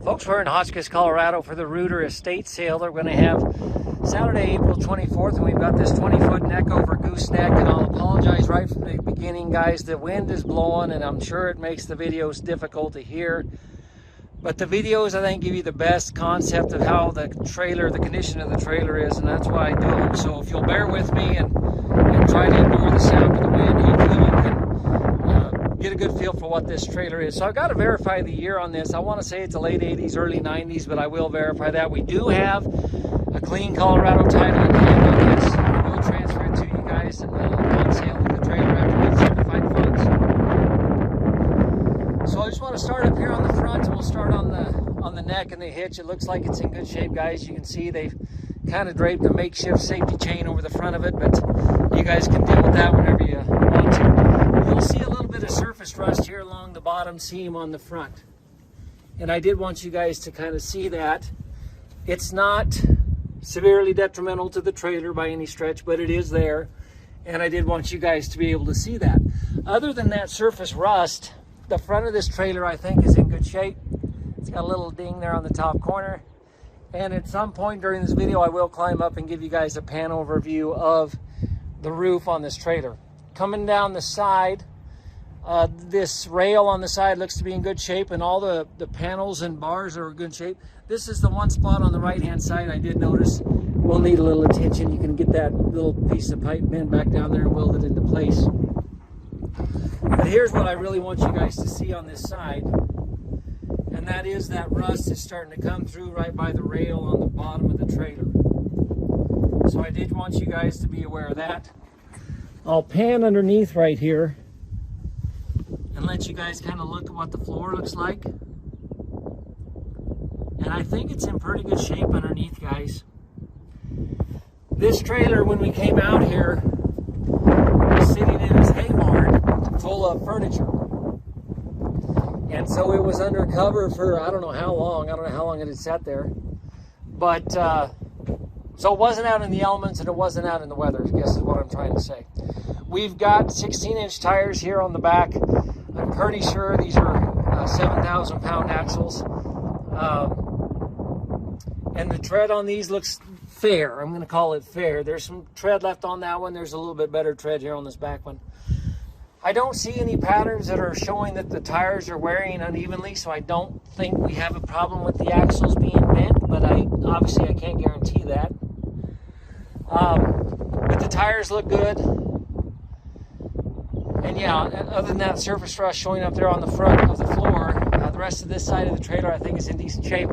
Folks, we're in Hotchkiss, Colorado for the Reuter Estate Sale. They're going to have Saturday, April 24th, and we've got this 20-foot neck-over gooseneck, and I'll apologize right from the beginning, guys. The wind is blowing, and I'm sure it makes the videos difficult to hear. But the videos, I think, give you the best concept of how the trailer, the condition of the trailer is, and that's why I do them. So if you'll bear with me and try to ignore the sound of the wind, hopefully you can get a good feel for what this trailer is. So I've got to verify the year on this. I want to say it's the late 80s, early 90s, but I will verify that. We do have a clean Colorado title in hand on this. We'll transfer it to you guys and on sale with the trailer after we've certified funds. So I just want to start up here on the front. We'll start on the neck and the hitch. It looks like it's in good shape, guys. You can see they've kind of draped a makeshift safety chain over the front of it, but you guys can deal with that whenever you want to. You'll see a little bit of surface rust here along the bottom seam on the front. And I did want you guys to kind of see that. It's not severely detrimental to the trailer by any stretch, but it is there. And I did want you guys to be able to see that. Other than that surface rust, the front of this trailer I think is in good shape. It's got a little ding there on the top corner. And at some point during this video, I will climb up and give you guys a pan overview of the roof on this trailer. Coming down the side, this rail on the side looks to be in good shape, and all the panels and bars are in good shape. This is the one spot on the right-hand side I did notice will need a little attention. You can get that little piece of pipe bent back down there and weld it into place. But here's what I really want you guys to see on this side, and that is that rust is starting to come through right by the rail on the bottom of the trailer. So I did want you guys to be aware of that. I'll pan underneath right here and let you guys kind of look at what the floor looks like. And I think it's in pretty good shape underneath, guys. This trailer, when we came out here, was sitting in this hay barn full of furniture. And so it was undercover for I don't know how long. I don't know how long it had sat there. But, so it wasn't out in the elements and it wasn't out in the weather, I guess is what I'm trying to say. We've got 16-inch tires here on the back. I'm pretty sure these are 7,000-pound axles. And the tread on these looks fair. I'm going to call it fair. There's some tread left on that one. There's a little bit better tread here on this back one. I don't see any patterns that are showing that the tires are wearing unevenly, so I don't think we have a problem with the axles being bent, but obviously I can't guarantee that. But the tires look good. And yeah, other than that surface rust showing up there on the front of the floor, the rest of this side of the trailer I think is in decent shape.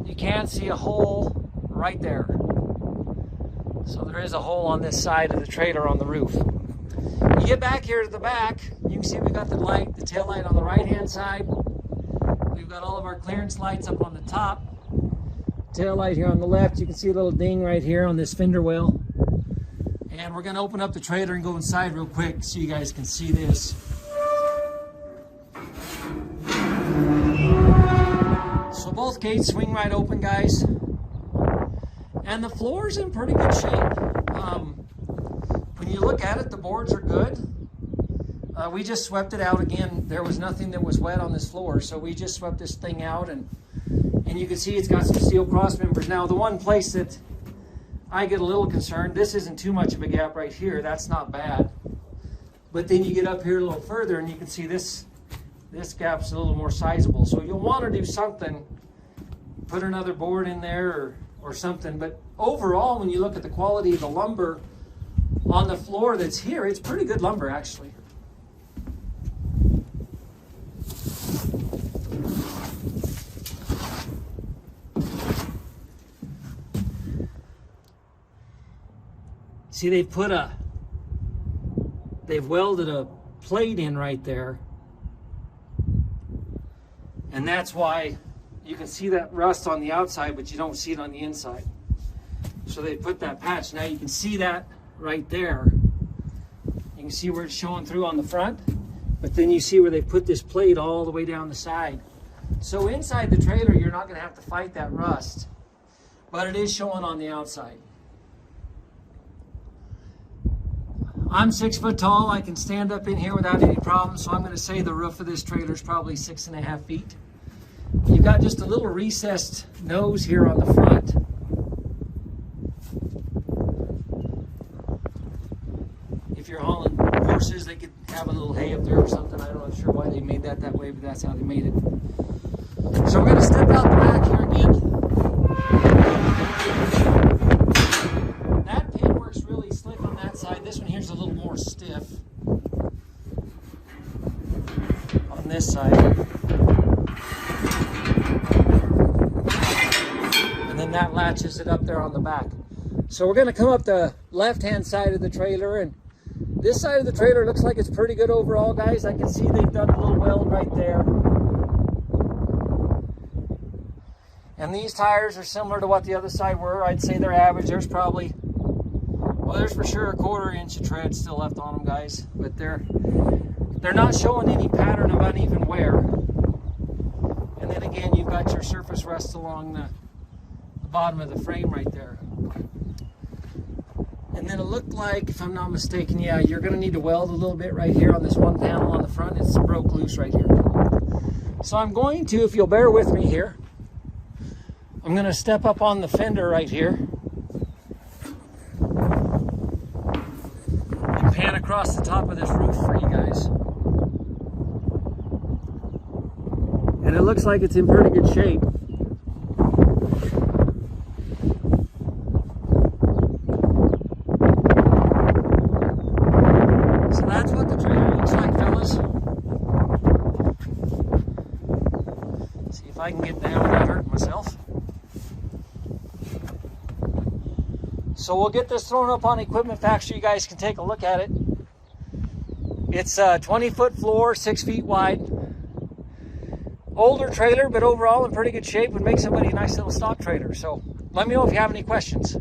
You can see a hole right there. So there is a hole on this side of the trailer on the roof. You get back here to the back, you can see we've got the tail light on the right-hand side. We've got all of our clearance lights up on the top. Tail light here on the left. You can see a little ding right here on this fender well. And we're going to open up the trailer and go inside real quick so you guys can see this. So both gates swing right open, guys. And the floor's in pretty good shape. When you look at it, the boards are good. We just swept it out again. There was nothing that was wet on this floor, so we just swept this thing out, and you can see it's got some steel cross members. Now, the one place that I get a little concerned, this isn't too much of a gap right here. That's not bad. But then you get up here a little further, and you can see this gap's a little more sizable. So you'll want to do something, put another board in there or something. But overall, when you look at the quality of the lumber on the floor that's here, it's pretty good lumber, actually. See, they've welded a plate in right there. And that's why you can see that rust on the outside, but you don't see it on the inside. So they put that patch. Now you can see that right there. You can see where it's showing through on the front, but then you see where they put this plate all the way down the side. So inside the trailer, you're not going to have to fight that rust, but it is showing on the outside. I'm 6 foot tall. I can stand up in here without any problem, so I'm going to say the roof of this trailer is probably 6.5 feet. You've got just a little recessed nose here on the front. If you're hauling horses, they could have a little hay up there or something. I'm not sure why they made that way, but that's how they made it. So we're going to step out the back here again. That pin works really slick on that side. This one here's a little more stiff on this side. And then that latches it up there on the back. So we're going to come up the left-hand side of the trailer, and this side of the trailer looks like it's pretty good overall, guys. I can see they've done a little weld right there. And these tires are similar to what the other side were. I'd say they're average. There's probably, well, there's for sure a 1/4 inch of tread still left on them, guys. But they're not showing any pattern of uneven wear. And then again, you've got your surface rust along the bottom of the frame right there. And then it looked like, if I'm not mistaken, yeah, you're going to need to weld a little bit right here on this one panel on the front. It's broke loose right here. So I'm going to, if you'll bear with me here, I'm going to step up on the fender right here and pan across the top of this roof for you guys. And it looks like it's in pretty good shape. So that's what the trailer looks like, fellas. See if I can get down without hurting myself. So we'll get this thrown up on Equipment Facts so you guys can take a look at it. It's a 20-foot floor, 6 feet wide. Older trailer, but overall in pretty good shape. Would make somebody a nice little stock trailer. So let me know if you have any questions.